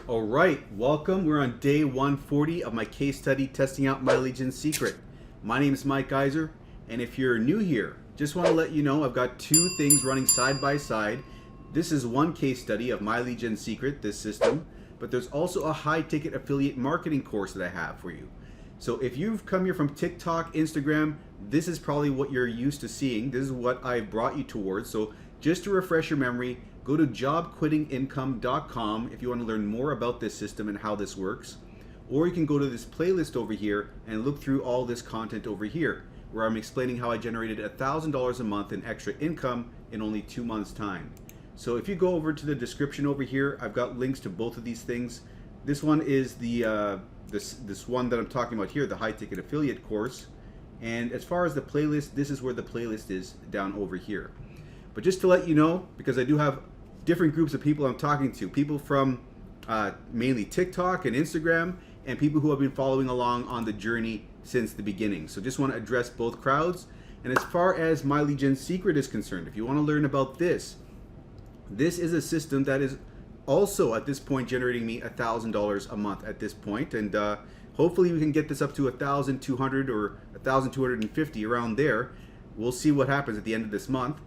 All right, welcome. We're on day 140 of my case study testing out My Legion's secret. My name is Mike Geiser, and if you're new here, just want to let you know I've got two things running side by side. This is one case study of My Legion's secret, this system, but there's also a high-ticket affiliate marketing course that I have for you. So if you've come here from TikTok, Instagram, this is probably what you're used to seeing. This is what I brought you towards. So just to refresh your memory, go to jobquittingincome.com if you want to learn more about this system and how this works. Or you can go to this playlist over here and look through all this content over here, where I'm explaining how I generated $1,000 a month in extra income in only 2 months' time. So if you go over to the description over here, I've got links to both of these things. This one is the this one that I'm talking about here, the high ticket affiliate course. And as far as the playlist, this is where the playlist is down over here. But just to let you know, because I do have different groups of people I'm talking to, people from mainly TikTok and Instagram, and people who have been following along on the journey since the beginning. So just want to address both crowds. And as far as My Legion's secret is concerned, if you want to learn about this, this is a system that is also at this point generating me $1,000 a month at this point, and hopefully we can get this up to 1,200 or 1,250 around there. We'll see what happens at the end of this month.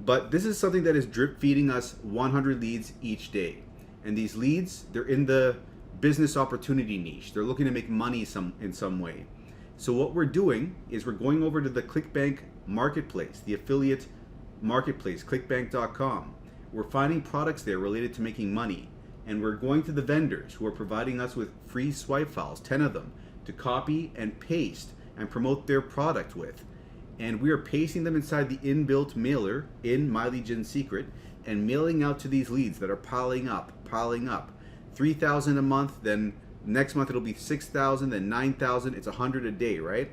But this is something that is drip feeding us 100 leads each day. And these leads, they're in the business opportunity niche. They're looking to make money in some way. So what we're doing is we're going over to the Clickbank marketplace, the affiliate marketplace, clickbank.com. We're finding products there related to making money. And we're going to the vendors who are providing us with free swipe files, 10 of them, to copy and paste and promote their product with. And we are pasting them inside the inbuilt mailer in My Legion's secret and mailing out to these leads that are piling up. 3,000 a month, then next month it'll be 6,000, then 9,000. It's 100 a day, right?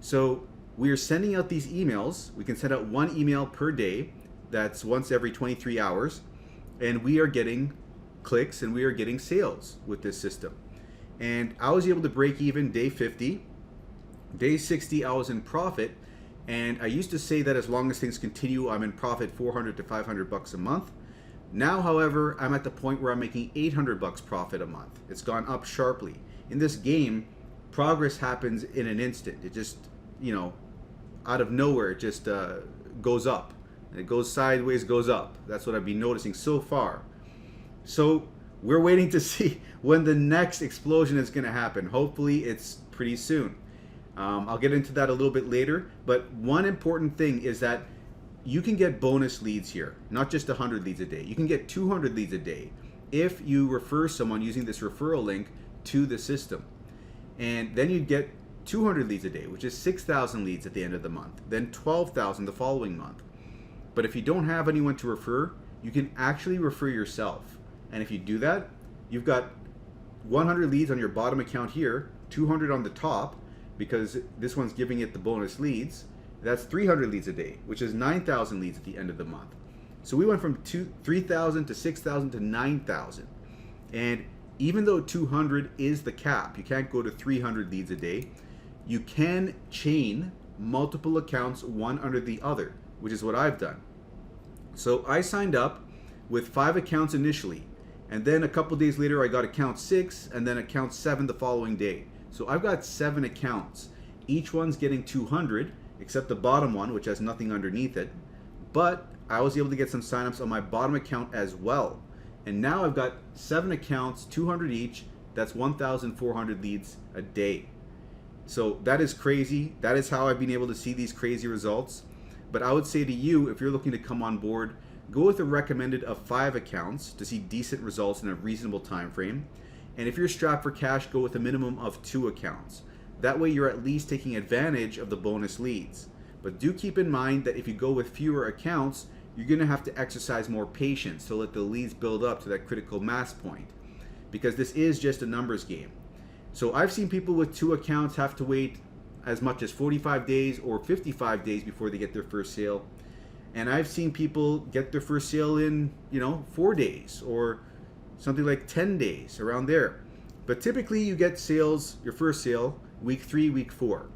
So we are sending out these emails. We can send out one email per day. That's once every 23 hours. And we are getting clicks and we are getting sales with this system. And I was able to break even day 50. Day 60, I was in profit. And I used to say that as long as things continue, I'm in profit 400 to 500 bucks a month. Now, however, I'm at the point where I'm making 800 bucks profit a month. It's gone up sharply. In this game, progress happens in an instant. It just, out of nowhere, it just goes up. And it goes sideways, goes up. That's what I've been noticing so far. So we're waiting to see when the next explosion is going to happen. Hopefully, it's pretty soon. I'll get into that a little bit later, but one important thing is that you can get bonus leads here, not just 100 leads a day. You can get 200 leads a day if you refer someone using this referral link to the system. And then you get 200 leads a day, which is 6,000 leads at the end of the month, then 12,000 the following month. But if you don't have anyone to refer, you can actually refer yourself. And if you do that, you've got 100 leads on your bottom account here, 200 on the top, because this one's giving it the bonus leads. That's 300 leads a day, which is 9,000 leads at the end of the month. So we went from 3,000 to 6,000 to 9,000. And even though 200 is the cap, you can't go to 300 leads a day, you can chain multiple accounts one under the other, which is what I've done. So I signed up with 5 accounts initially, and then a couple days later I got account 6 and then account 7 the following day. So I've got 7 accounts. Each one's getting 200, except the bottom one, which has nothing underneath it. But I was able to get some signups on my bottom account as well. And now I've got 7 accounts, 200 each. That's 1,400 leads a day. So that is crazy. That is how I've been able to see these crazy results. But I would say to you, if you're looking to come on board, go with a recommended of 5 accounts to see decent results in a reasonable time frame. And if you're strapped for cash, go with a minimum of 2 accounts. That way you're at least taking advantage of the bonus leads. But do keep in mind that if you go with fewer accounts, you're going to have to exercise more patience to let the leads build up to that critical mass point. Because this is just a numbers game. So I've seen people with 2 accounts have to wait as much as 45 days or 55 days before they get their first sale. And I've seen people get their first sale in, 4 days or something like 10 days, around there. But typically you get sales, your first sale, week 3, week 4.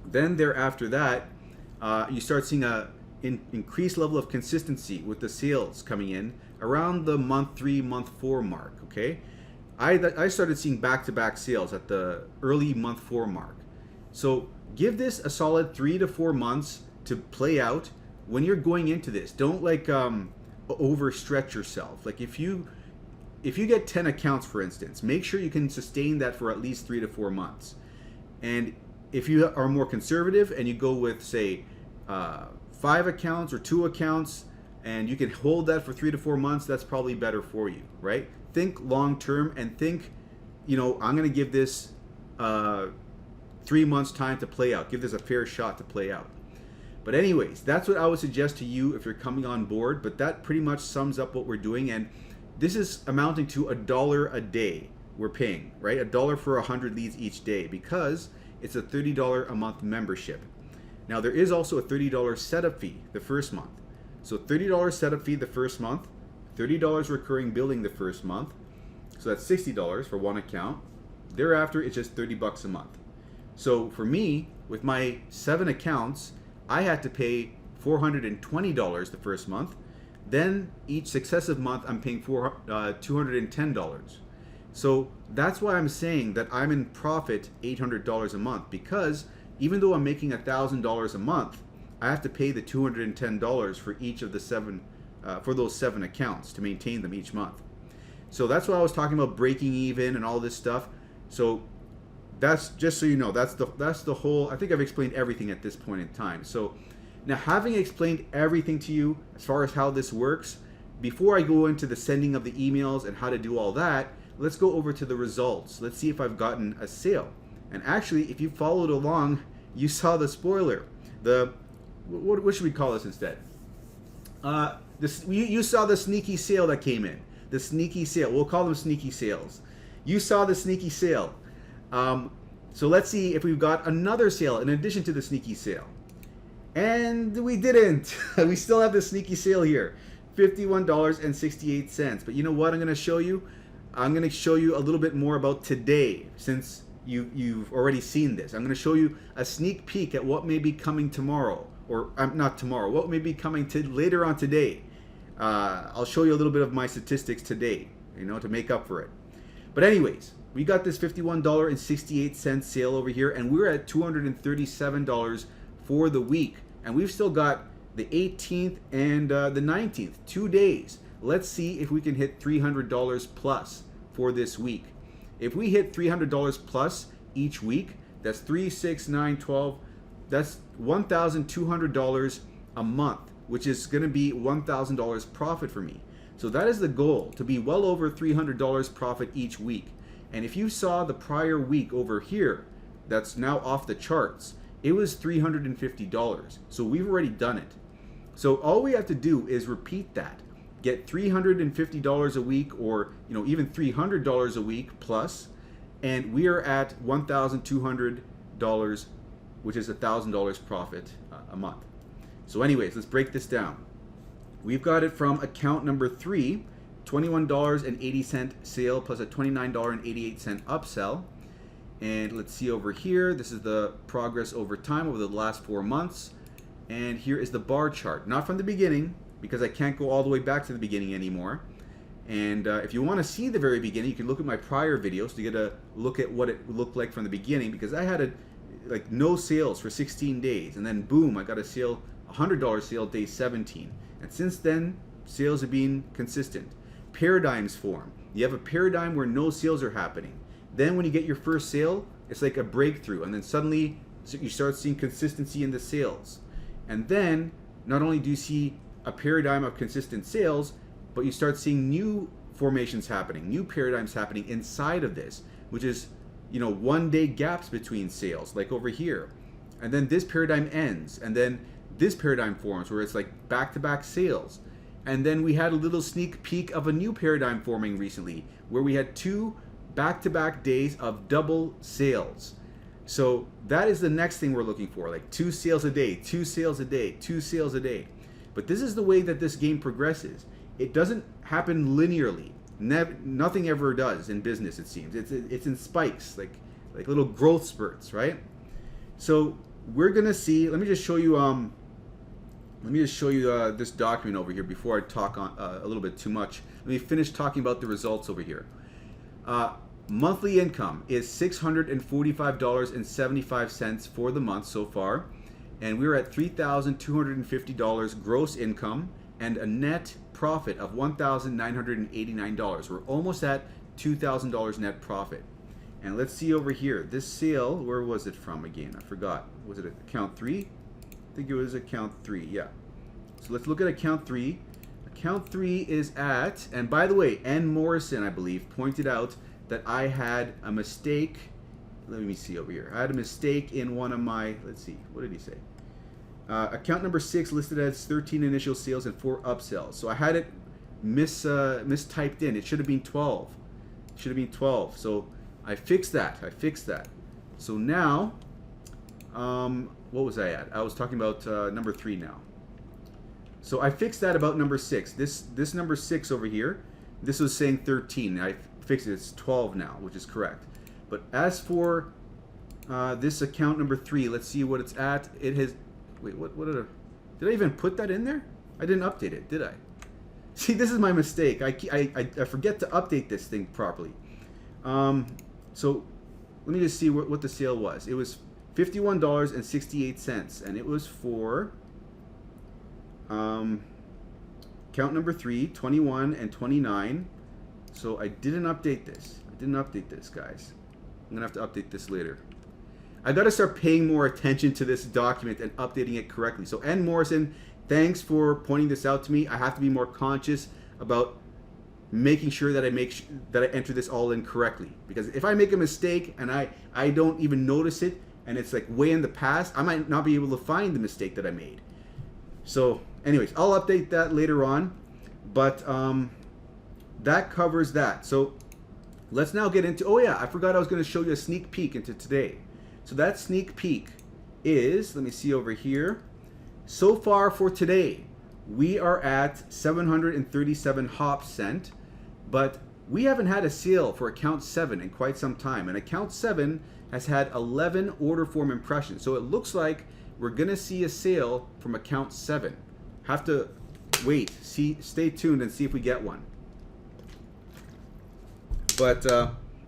Then thereafter that, you start seeing a increased level of consistency with the sales coming in around the month 3, month 4 mark, okay? I started seeing back-to-back sales at the early month 4 mark. So give this a solid 3 to 4 months to play out. When you're going into this, don't like overstretch yourself. Like if you get 10 accounts, for instance, make sure you can sustain that for at least 3 to 4 months. And if you are more conservative and you go with, say, 5 accounts or 2 accounts, and you can hold that for 3 to 4 months, that's probably better for you, right? Think long term and think, I'm going to give this 3 months time to play out. Give this a fair shot to play out. But anyways, that's what I would suggest to you if you're coming on board. But that pretty much sums up what we're doing. And this is amounting to $1 a day we're paying, right? $1 for 100 leads each day, because it's a $30 a month membership. Now there is also a $30 setup fee the first month. So $30 setup fee the first month, $30 recurring billing the first month. So that's $60 for one account. Thereafter, it's just $30 a month. So for me, with my 7 accounts, I had to pay $420 the first month. Then each successive month, I'm paying $210. So that's why I'm saying that I'm in profit $800 a month, because even though I'm making $1,000 a month, I have to pay the $210 for each of the 7, for those 7 accounts to maintain them each month. So that's why I was talking about breaking even and all this stuff. So that's just so you know, that's the whole. I think I've explained everything at this point in time. So now, having explained everything to you as far as how this works, before I go into the sending of the emails and how to do all that, let's go over to the results. Let's see if I've gotten a sale. And actually, if you followed along, you saw the spoiler. What should we call this instead? You saw the sneaky sale that came in. The sneaky sale. We'll call them sneaky sales. You saw the sneaky sale. So let's see if we've got another sale in addition to the sneaky sale. And we didn't. We still have the sneaky sale here. $51.68. But you know what I'm going to show you? I'm going to show you a little bit more about today, since you've already seen this. I'm going to show you a sneak peek at what may be coming tomorrow. Or not tomorrow, what may be coming later on today. I'll show you a little bit of my statistics today, to make up for it. But anyways, we got this $51.68 sale over here, and we're at $237 for the week. And we've still got the 18th and the 19th, 2 days. Let's see if we can hit $300 plus for this week. If we hit $300 plus each week, that's 3, 6, 9, 12. That's $1,200 a month, which is going to be $1,000 profit for me. So that is the goal, to be well over $300 profit each week. And if you saw the prior week over here, that's now off the charts, it was $350. So we've already done it. So all we have to do is repeat that. Get $350 a week, or even $300 a week plus, and we are at $1,200, which is $1,000 profit a month. So anyways, let's break this down. We've got it from account number 3, $21.80 sale plus a $29.88 upsell. And let's see over here, this is the progress over time over the last 4 months. And here is the bar chart, not from the beginning, because I can't go all the way back to the beginning anymore. And if you want to see the very beginning, you can look at my prior videos to get a look at what it looked like from the beginning, because I had no sales for 16 days, and then boom, I got a sale, $100 sale day 17. And since then, sales have been consistent. Paradigms form. You have a paradigm where no sales are happening. Then when you get your first sale, it's like a breakthrough, and then suddenly you start seeing consistency in the sales. And then not only do you see a paradigm of consistent sales, but you start seeing new formations happening, new paradigms happening inside of this, which is 1 day gaps between sales, like over here. And then this paradigm ends, and then this paradigm forms where it's like back-to-back sales. And then we had a little sneak peek of a new paradigm forming recently, where we had 2 back-to-back days of double sales. So that is the next thing we're looking for, like 2 sales a day, 2 sales a day, 2 sales a day. But this is the way that this game progresses. It doesn't happen linearly. Nothing ever does in business, it seems. It's in spikes, like little growth spurts, right? So we're gonna see. Let me just show you let me just show you this document over here before I talk on a little bit too much. Let me finish talking about the results over here. Monthly income is $645.75 for the month so far, and we're at $3,250 gross income and a net profit of $1,989. We're almost at $2,000 net profit. And let's see over here, this sale, where was it from again? I forgot. Was it account 3? I think it was account 3, yeah. So let's look at account 3. Account 3 is at, and by the way, N. Morrison, I believe, pointed out that I had a mistake. Let me see over here. I had a mistake in one of my, let's see, what did he say? Account number 6 listed as 13 initial sales and 4 upsells. So I had it mistyped in. It should have been 12. It should have been 12. So I fixed that. So now, what was I at? I was talking about number 3 now. So I fixed that about number 6. This number 6 over here, this was saying 13. I fixed it. It's 12 now, which is correct. But as for this account number 3, let's see what it's at. It has. Wait, what did I even put that in there? I didn't update it, did I? See, this is my mistake. I forget to update this thing properly. So let me just see what the sale was. It was $51.68, and it was for count number 3, 21 and 29. So I didn't update this. Guys. I'm gonna have to update this later. I gotta start paying more attention to this document and updating it correctly. So N. Morrison, thanks for pointing this out to me. I have to be more conscious about making sure that I enter this all in correctly. Because if I make a mistake and I don't even notice it, and it's like way in the past, I might not be able to find the mistake that I made. So anyways, I'll update that later on. But that covers that. So let's now get into, oh yeah, I forgot I was going to show you a sneak peek into today. So that sneak peek is, let me see over here. So far for today, we are at 737 hops sent, but we haven't had a sale for account 7 in quite some time. And account 7 has had 11 order form impressions. So it looks like we're going to see a sale from account 7. Have to wait, stay tuned and see if we get one. But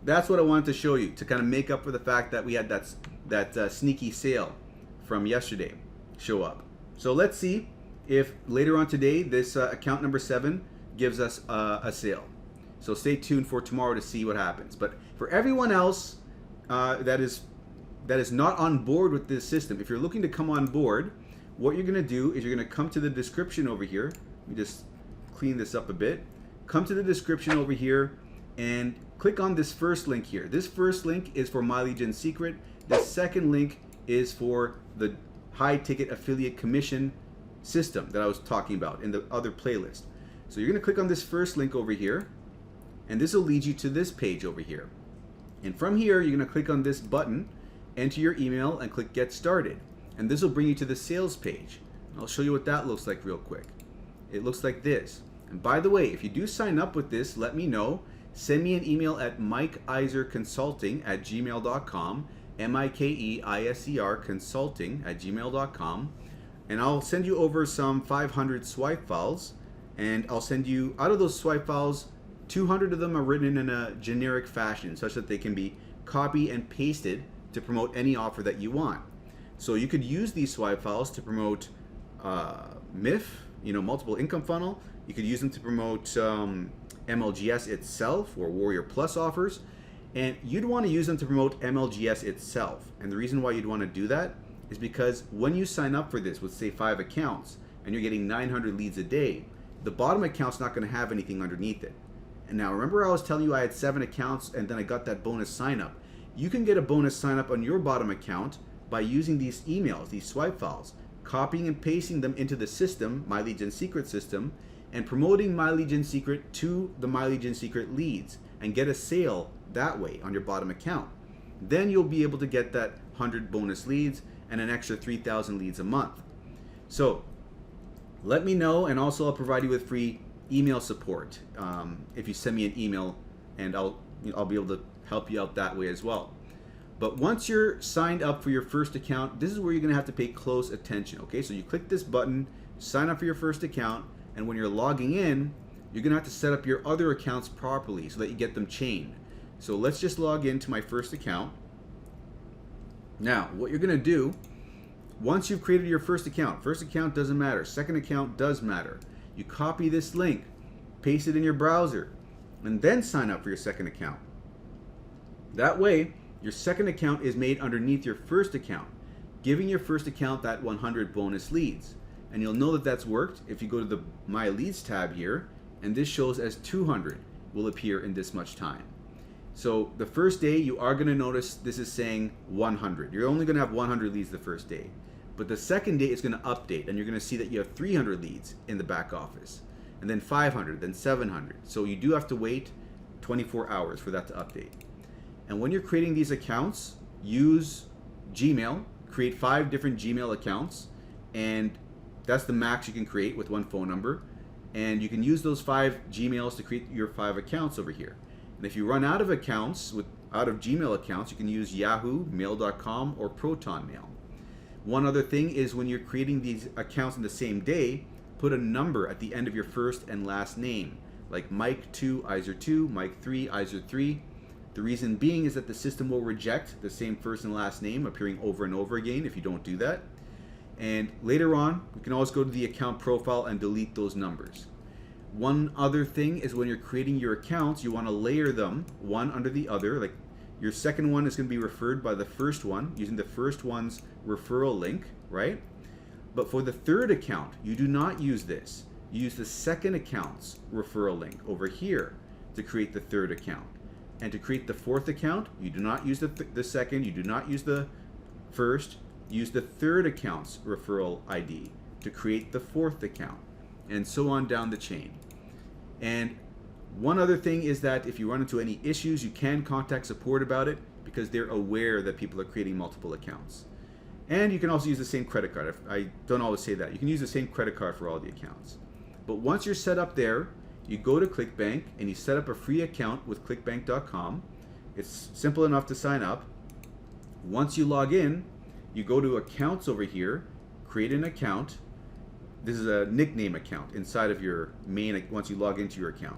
that's what I wanted to show you to kind of make up for the fact that we had that sneaky sale from yesterday show up. So let's see if later on today this account number 7 gives us a sale. So stay tuned for tomorrow to see what happens. But for everyone else that is not on board with this system, if you're looking to come on board, what you're going to do is you're going to come to the description over here. Let me just clean this up a bit. Come to the description over here and click on this first link here. This first link is for Mileage and Secret. The second link is for the high ticket affiliate commission system that I was talking about in the other playlist. So you're going to click on this first link over here, and this will lead you to this page over here. And from here, you're going to click on this button, enter your email, and click Get Started. And this will bring you to the sales page. I'll show you what that looks like real quick. It looks like this. And by the way, if you do sign up with this, let me know. Send me an email at mikeiserconsulting@gmail.com, MIKEISER consulting@gmail.com, and I'll send you over some 500 swipe files, and I'll send you, out of those swipe files, 200 of them are written in a generic fashion such that they can be copy and pasted to promote any offer that you want. So you could use these swipe files to promote MIF, multiple income funnel. You could use them to promote MLGS itself or Warrior Plus offers, and you'd want to use them to promote MLGS itself. And the reason why you'd want to do that is because when you sign up for this with, say, 5 accounts and you're getting 900 leads a day, the bottom account's not going to have anything underneath it. And now remember I was telling you I had 7 accounts and then I got that bonus sign up. You can get a bonus sign up on your bottom account by using these emails, these swipe files, copying and pasting them into the system, My Legion and Secret system, and promoting My Legion and Secret to the My Legion and Secret leads and get a sale that way on your bottom account. Then you'll be able to get that 100 bonus leads and an extra 3,000 leads a month. So let me know, and also I'll provide you with free email support if you send me an email, and I'll be able to help you out that way as well. But once you're signed up for your first account, this is where you're going to have to pay close attention. Okay, so you click this button sign up for your first account, and when you're logging in, you're gonna have to set up your other accounts properly so that you get them chained. So let's just log into my first account. Now, what you're gonna do, once you've created your first account doesn't matter, second account does matter. You copy this link, paste it in your browser, and then sign up for your second account. That way, your second account is made underneath your first account, giving your first account that 100 bonus leads. And you'll know that that's worked if you go to the My Leads tab here, and this shows as 200 will appear in this much time. So the first day you are going to notice this is saying 100. You're only going to have 100 leads the first day. But the second day it's going to update, and you're going to see that you have 300 leads in the back office, and then 500, then 700. So you do have to wait 24 hours for that to update. And when you're creating these accounts, use Gmail, create 5 different Gmail accounts, and that's the max you can create with one phone number. And you can use those 5 Gmails to create your 5 accounts over here. And if you run out of accounts, out of Gmail accounts, you can use Yahoo, Mail.com, or Proton Mail. One other thing is when you're creating these accounts in the same day, put a number at the end of your first and last name, like Mike2, Iser2, Mike3, Iser3. The reason being is that the system will reject the same first and last name appearing over and over again if you don't do that. And later on, you can always go to the account profile and delete those numbers. One other thing is when you're creating your accounts, you want to layer them one under the other. Like your second one is going to be referred by the first one using the first one's referral link, right? But for the third account, you do not use this. You use the second account's referral link over here to create the third account. And to create the fourth account, you do not use the second, you do not use the first, use the third account's referral ID to create the fourth account, and so on down the chain. And one other thing is that if you run into any issues, you can contact support about it because they're aware that people are creating multiple accounts. And you can also use the same credit card. I don't always say that. You can use the same credit card for all the accounts. But once you're set up there, you go to Clickbank and you set up a free account with clickbank.com. It's simple enough to sign up. Once you log in, you go to accounts over here, create an account. This is a nickname account inside of your main once you log into your account.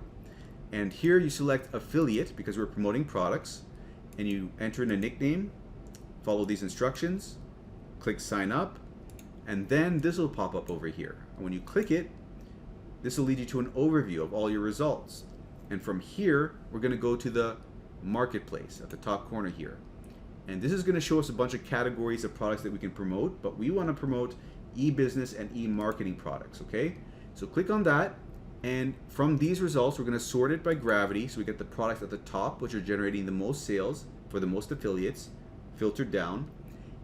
And here you select affiliate because we're promoting products, and you enter in a nickname, follow these instructions, click sign up, and then this will pop up over here. And when you click it, this will lead you to an overview of all your results. And from here, we're going to go to the marketplace at the top corner here. And this is going to show us a bunch of categories of products that we can promote, but we want to promote e-business and e-marketing products, okay? So click on that, and from these results, we're going to sort it by gravity, so we get the products at the top, which are generating the most sales for the most affiliates, filtered down,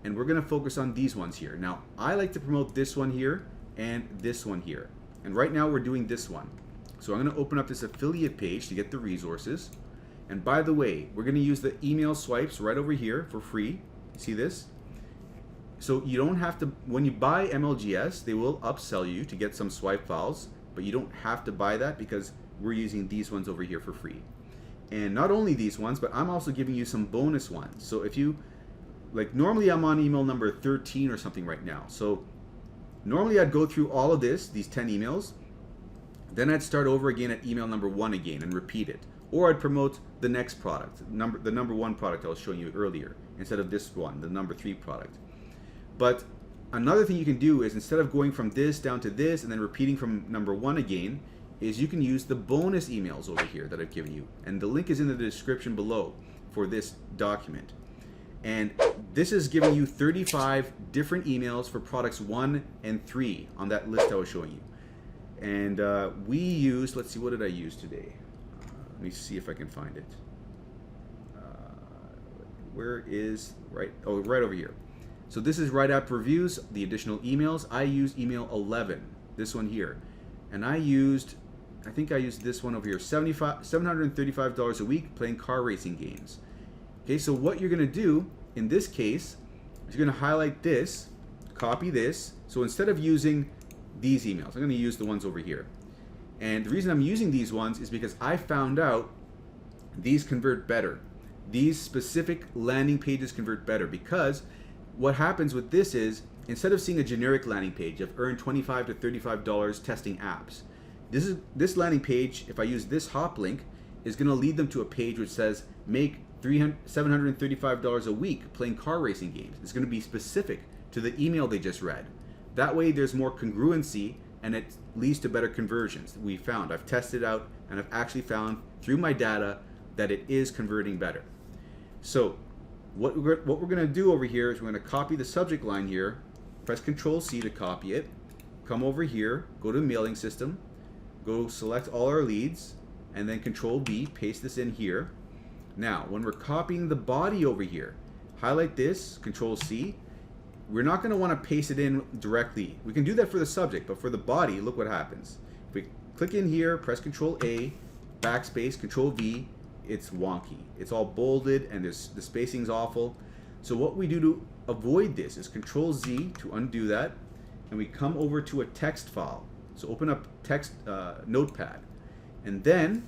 and we're going to focus on these ones here. Now, I like to promote this one here and this one here, and right now we're doing this one. So I'm going to open up this affiliate page to get the resources. And by the way, we're going to use the email swipes right over here for free. See this? So you don't have to, when you buy MLGS, they will upsell you to get some swipe files, but you don't have to buy that because we're using these ones over here for free. And not only these ones, but I'm also giving you some bonus ones. So if you, like normally I'm on email number 13 or something right now. So normally I'd go through all of this, these 10 emails, then I'd start over again at email number 1 again and repeat it. Or I'd promote the next product, the number 1 product I was showing you earlier, instead of this one, the number 3 product. But another thing you can do is instead of going from this down to this and then repeating from number 1 again, is you can use the bonus emails over here that I've given you. And the link is in the description below for this document. And this is giving you 35 different emails for products 1 and 3 on that list I was showing you. And we used, let's see, what did I use today? Let me see if I can find it. Where is, right over here. So this is WriteAppReviews, the additional emails. I used email 11, this one here. And I think I used this one over here, $735 a week playing car racing games. Okay, so what you're gonna do in this case is you're gonna highlight this, copy this. So instead of using these emails, I'm gonna use the ones over here. And the reason I'm using these ones is because I found out these convert better. These specific landing pages convert better because what happens with this is instead of seeing a generic landing page of earn $25 to $35 testing apps, this landing page, if I use this hop link, is going to lead them to a page which says make $735 a week playing car racing games. It's going to be specific to the email they just read. That way there's more congruency and it leads to better conversions. I've tested out and I've actually found through my data that it is converting better. So what we're going to do over here is we're going to copy the subject line here, press Control C to copy it, come over here, go to mailing system, go select all our leads, and then Control V, paste this in here. Now, when we're copying the body over here, highlight this, Control C. We're not going to want to paste it in directly. We can do that for the subject, but for the body, look what happens. If we click in here, press Control A, backspace, Control V, it's wonky. It's all bolded and the spacing's awful. So what we do to avoid this is Control Z to undo that, and we come over to a text file. So open up text Notepad, and then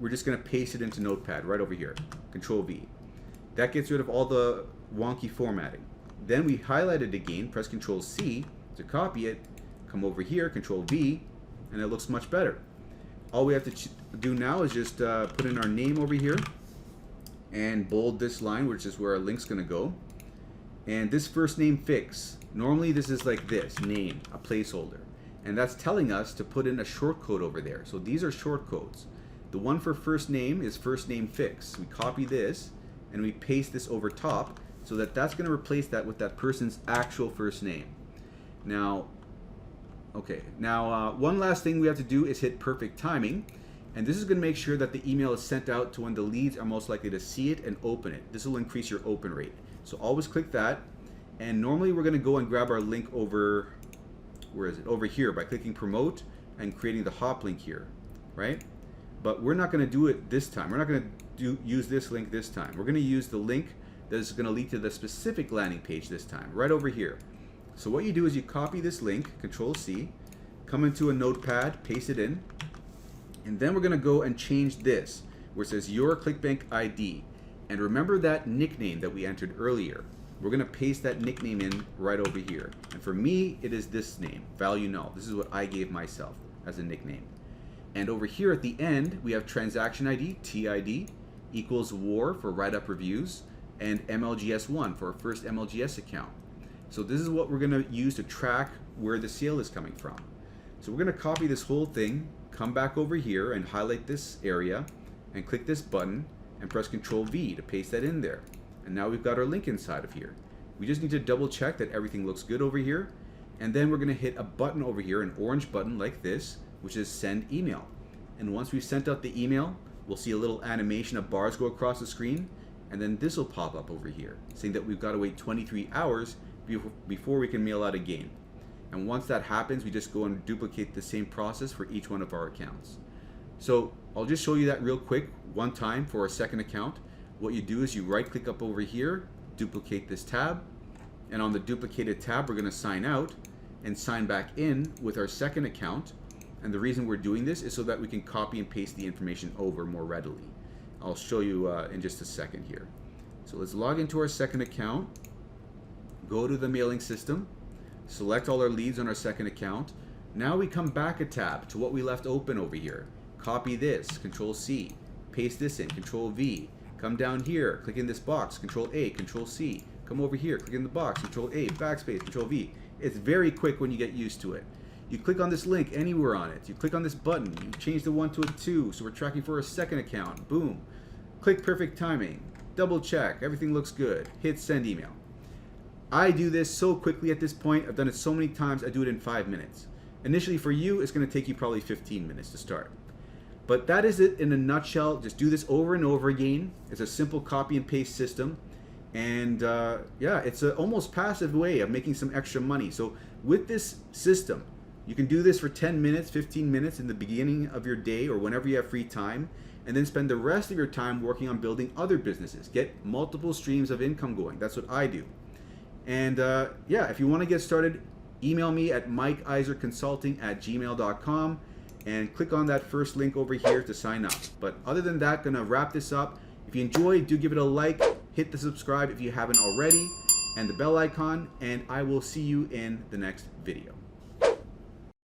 we're just going to paste it into Notepad right over here. Control V. That gets rid of all the wonky formatting. Then we highlight it again, press Control C to copy it, come over here, Control V, and it looks much better. All we have to do now is just put in our name over here and bold this line, which is where our link's going to go. And this first name fix, normally this is like this, name, a placeholder. And that's telling us to put in a short code over there. So these are short codes. The one for first name is first name fix. We copy this and we paste this over top so that that's going to replace that with that person's actual first name. Now, one last thing we have to do is hit perfect timing. And this is going to make sure that the email is sent out to when the leads are most likely to see it and open it. This will increase your open rate. So always click that. And normally we're going to go and grab our link over, where is it? Over here by clicking promote and creating the hop link here, right? But we're not going to do it this time. We're not going to use this link this time. We're going to use the link that is going to lead to the specific landing page this time, right over here. So what you do is you copy this link, Control C, come into a notepad, paste it in, and then we're going to go and change this where it says your Clickbank ID. And remember that nickname that we entered earlier. We're going to paste that nickname in right over here. And for me, it is this name, value null. This is what I gave myself as a nickname. And over here at the end, we have transaction ID, TID, equals war for WriteAppReviews, and MLGS1 for our first MLGS account. So this is what we're going to use to track where the sale is coming from. So we're going to copy this whole thing, come back over here and highlight this area, and click this button, and press Control V to paste that in there. And now we've got our link inside of here. We just need to double check that everything looks good over here, and then we're going to hit a button over here, an orange button like this, which is send email. And once we've sent out the email, we'll see a little animation of bars go across the screen, and then this will pop up over here saying that we've got to wait 23 hours before we can mail out again. And once that happens, we just go and duplicate the same process for each one of our accounts. So I'll just show you that real quick one time for our second account. What you do is you right click up over here, duplicate this tab, and on the duplicated tab we're going to sign out and sign back in with our second account. And the reason we're doing this is so that we can copy and paste the information over more readily. I'll show you in just a second here. So let's log into our second account, go to the mailing system, select all our leads on our second account. Now we come back a tab to what we left open over here. Copy this, Control C, paste this in, Control V, come down here, click in this box, Control A, Control C, come over here, click in the box, Control A, backspace, Control V. It's very quick when you get used to it. You click on this link anywhere on it. You click on this button. You change the 1 to a 2, so we're tracking for a second account. Boom. Click perfect timing. Double check. Everything looks good. Hit send email. I do this so quickly at this point. I've done it so many times, I do it in 5 minutes. Initially for you, it's going to take you probably 15 minutes to start. But that is it in a nutshell. Just do this over and over again. It's a simple copy and paste system. And yeah, it's an almost passive way of making some extra money. So with this system, you can do this for 10 minutes, 15 minutes in the beginning of your day or whenever you have free time, and then spend the rest of your time working on building other businesses. Get multiple streams of income going. That's what I do. And yeah, if you want to get started, email me at mikeiserconsulting@gmail.com and click on that first link over here to sign up. But other than that, gonna wrap this up. If you enjoyed, do give it a like, hit the subscribe if you haven't already, and the bell icon, and I will see you in the next video.